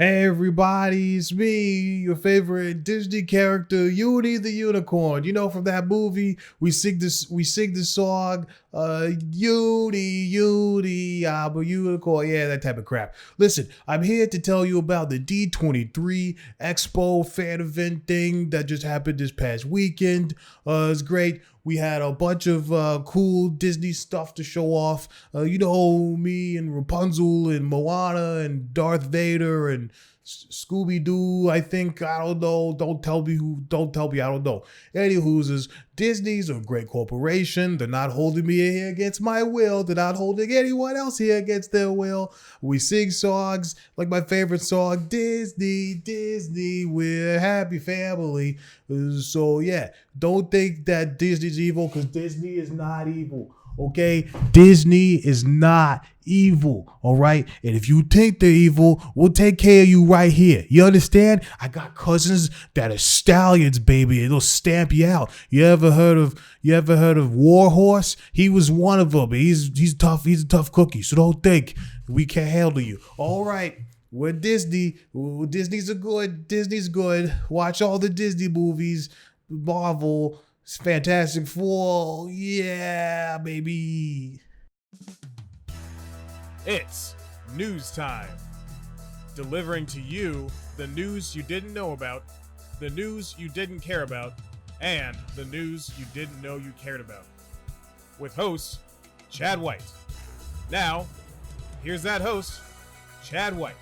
Hey everybody, it's me, your favorite Disney character, Yudi the Unicorn. You know, from that movie, we sing this song, Yudi, I'm a unicorn. Yeah, that type of crap. Listen, I'm here to tell you about the D23 Expo fan event thing that just happened this past weekend. It's great. We had a bunch of cool Disney stuff to show off. Me and Rapunzel and Moana and Darth Vader and Scooby-Doo, I think. I don't know. Don't tell me, I don't know. Anywho's, Disney's a great corporation. They're not holding me here against my will. They're not holding anyone else here against their will. We sing songs like my favorite song, Disney, we're a happy family. So yeah, don't think that Disney's evil, because Disney is not evil. Okay, Disney is not evil, all right? And if you think they're evil, we'll take care of you right here. You understand? I got cousins that are stallions, baby, and they'll stamp you out. You ever heard of Warhorse? He was one of them. He's tough. He's a tough cookie. So don't think we can't handle you. All right. We're Disney. Disney's good. Watch all the Disney movies. Marvel. Fantastic Four, yeah, baby. It's news time. Delivering to you the news you didn't know about, the news you didn't care about, and the news you didn't know you cared about. With host, Chad White. Now, here's that host, Chad White.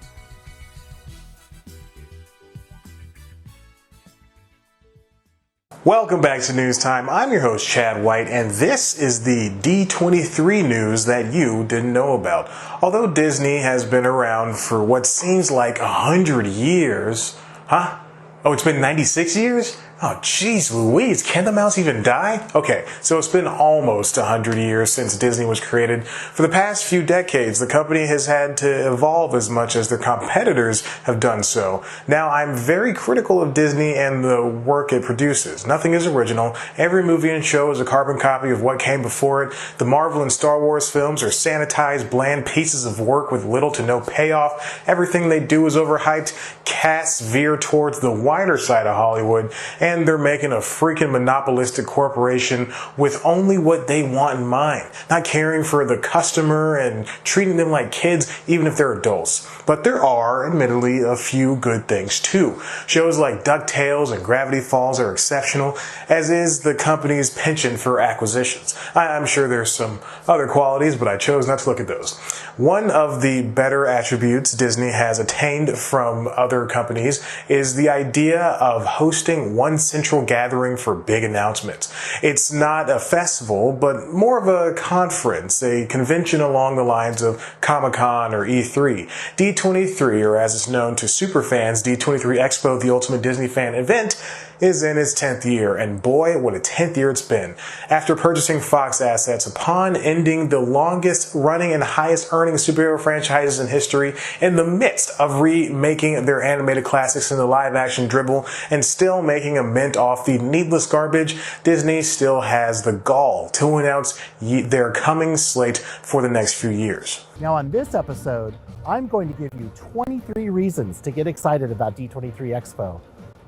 Welcome back to News Time. I'm your host, Chad White, and this is the D23 news that you didn't know about. Although Disney has been around for what seems like 100 years, huh? Oh, it's been 96 years? Oh, jeez Louise, can the mouse even die? Okay, so it's been almost 100 years since Disney was created. For the past few decades, the company has had to evolve as much as their competitors have done so. Now, I'm very critical of Disney and the work it produces. Nothing is original. Every movie and show is a carbon copy of what came before it. The Marvel and Star Wars films are sanitized, bland pieces of work with little to no payoff. Everything they do is overhyped. Casts veer towards the wider side of Hollywood, and they're making a freaking monopolistic corporation with only what they want in mind, not caring for the customer and treating them like kids, even if they're adults. But there are, admittedly, a few good things too. Shows like DuckTales and Gravity Falls are exceptional, as is the company's penchant for acquisitions. I'm sure there's some other qualities, but I chose not to look at those. One of the better attributes Disney has attained from other companies is the idea of hosting one central gathering for big announcements. It's not a festival, but more of a conference, a convention along the lines of Comic-Con or E3. D23, or as it's known to superfans, D23 Expo, the ultimate Disney fan event, is in its 10th year, and boy, what a 10th year it's been. After purchasing Fox assets, upon ending the longest running and highest earning superhero franchises in history, in the midst of remaking their animated classics in the live action dribble, and still making a mint off the needless garbage, Disney still has the gall to announce their coming slate for the next few years. Now on this episode, I'm going to give you 23 reasons to get excited about D23 Expo,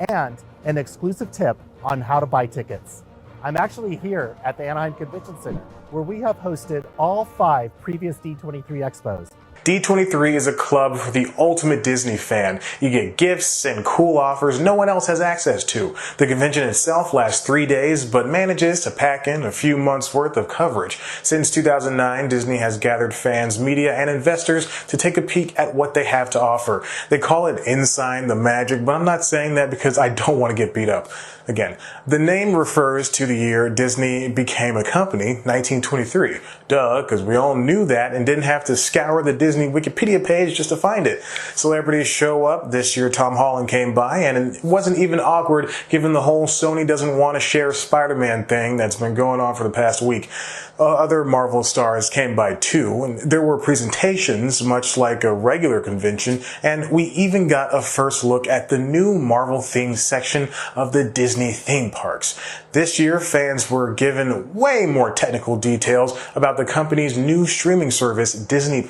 and an exclusive tip on how to buy tickets. I'm actually here at the Anaheim Convention Center, where we have hosted all 5 previous D23 Expos. D23 is a club for the ultimate Disney fan. You get gifts and cool offers no one else has access to. The convention itself lasts 3 days, but manages to pack in a few months' worth of coverage. Since 2009, Disney has gathered fans, media, and investors to take a peek at what they have to offer. They call it Inside the Magic, but I'm not saying that because I don't want to get beat up. Again, the name refers to the year Disney became a company, 1923. Duh, because we all knew that and didn't have to scour the Disney Wikipedia page just to find it. Celebrities show up. This year Tom Holland came by, and it wasn't even awkward given the whole Sony doesn't want to share Spider-Man thing that's been going on for the past week. Other Marvel stars came by too, and there were presentations much like a regular convention, and we even got a first look at the new Marvel-themed section of the Disney theme parks. This year, fans were given way more technical details about the company's new streaming service, Disney+.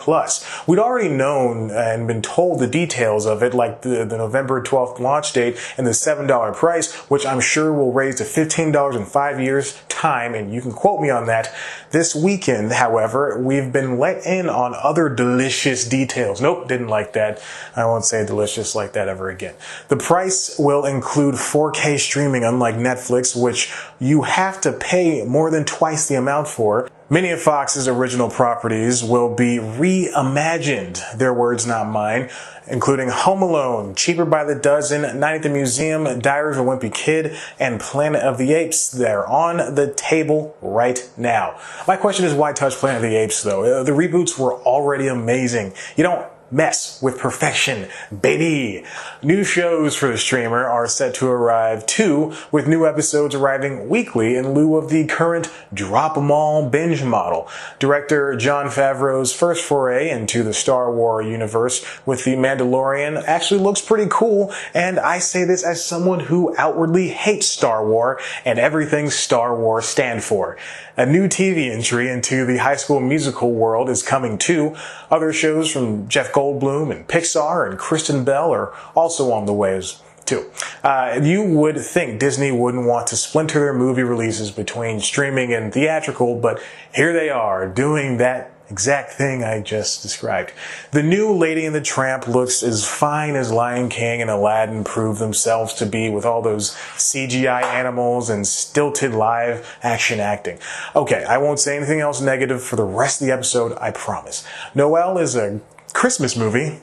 We'd already known and been told the details of it, like the November 12th launch date and the $7 price, which I'm sure will raise to $15 in 5 years' time, and you can quote me on that. This weekend, however, we've been let in on other delicious details. Nope, didn't like that. I won't say delicious like that ever again. The price will include 4K streaming, unlike Netflix, which you have to pay more than twice the amount for. Many of Fox's original properties will be reimagined, their words not mine, including Home Alone, Cheaper by the Dozen, Night at the Museum, Diary of a Wimpy Kid, and Planet of the Apes. They're on the table right now. My question is, why touch Planet of the Apes, though? The reboots were already amazing. You don't mess with perfection, baby. New shows for the streamer are set to arrive too, with new episodes arriving weekly in lieu of the current drop 'em all binge model. Director Jon Favreau's first foray into the Star Wars universe with The Mandalorian actually looks pretty cool, and I say this as someone who outwardly hates Star Wars and everything Star Wars stand for. A new TV entry into the High School Musical world is coming too. Other shows from Jeff Goldblum and Pixar and Kristen Bell are also on the way too. You would think Disney wouldn't want to splinter their movie releases between streaming and theatrical, but here they are doing that exact thing I just described. The new Lady and the Tramp looks as fine as Lion King and Aladdin prove themselves to be, with all those CGI animals and stilted live action acting. Okay, I won't say anything else negative for the rest of the episode, I promise. Noelle is a Christmas movie.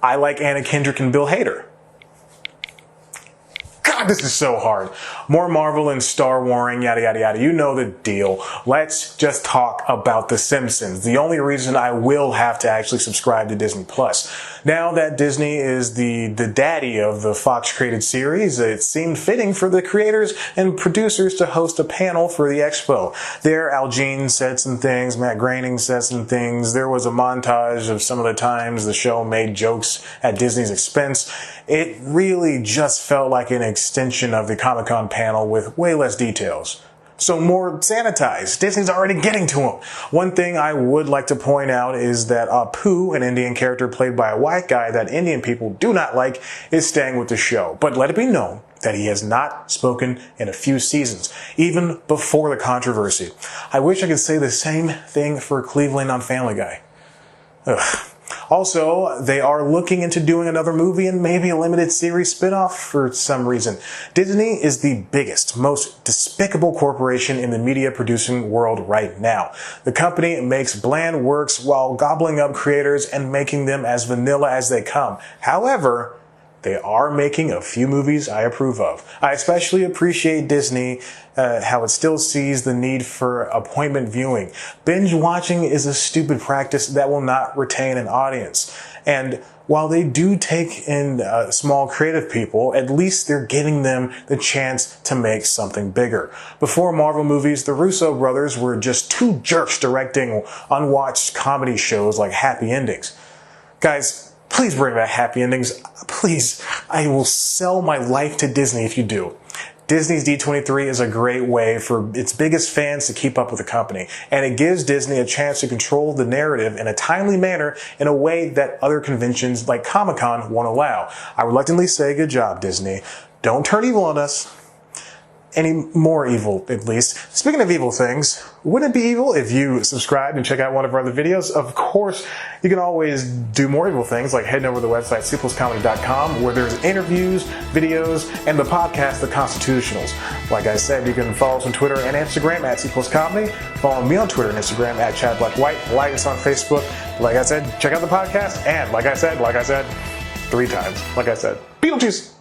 I like Anna Kendrick and Bill Hader. God, this is so hard. More Marvel and Star Waring, yada, yada, yada. You know the deal. Let's just talk about The Simpsons. The only reason I will have to actually subscribe to Disney Plus. Now that Disney is the daddy of the Fox-created series, it seemed fitting for the creators and producers to host a panel for the expo. There, Al Jean said some things, Matt Groening said some things. There was a montage of some of the times the show made jokes at Disney's expense. It really just felt like an extension of the Comic-Con panel with way less details. So more sanitized. Disney's already getting to them. One thing I would like to point out is that Apu, an Indian character played by a white guy that Indian people do not like, is staying with the show. But let it be known that he has not spoken in a few seasons, even before the controversy. I wish I could say the same thing for Cleveland on Family Guy. Ugh. Also, they are looking into doing another movie and maybe a limited series spinoff for some reason. Disney is the biggest, most despicable corporation in the media producing world right now. The company makes bland works while gobbling up creators and making them as vanilla as they come. However, they are making a few movies I approve of. I especially appreciate Disney, how it still sees the need for appointment viewing. Binge watching is a stupid practice that will not retain an audience. And while they do take in small creative people, at least they're giving them the chance to make something bigger. Before Marvel movies, the Russo brothers were just two jerks directing unwatched comedy shows like Happy Endings. Guys, please bring back Happy Endings. Please, I will sell my life to Disney if you do. Disney's D23 is a great way for its biggest fans to keep up with the company, and it gives Disney a chance to control the narrative in a timely manner in a way that other conventions like Comic-Con won't allow. I reluctantly say good job, Disney. Don't turn evil on us. Any more evil, at least. Speaking of evil things, wouldn't it be evil if you subscribed and check out one of our other videos? Of course, you can always do more evil things, like heading over to the website cpluscomedy.com, where there's interviews, videos, and the podcast, The Constitutionals. Like I said, you can follow us on Twitter and Instagram at cpluscomedy. Follow me on Twitter and Instagram at ChadBlackWhite. Like us on Facebook. Like I said, check out the podcast. And like I said, 3 times. Like I said, Beetlejuice!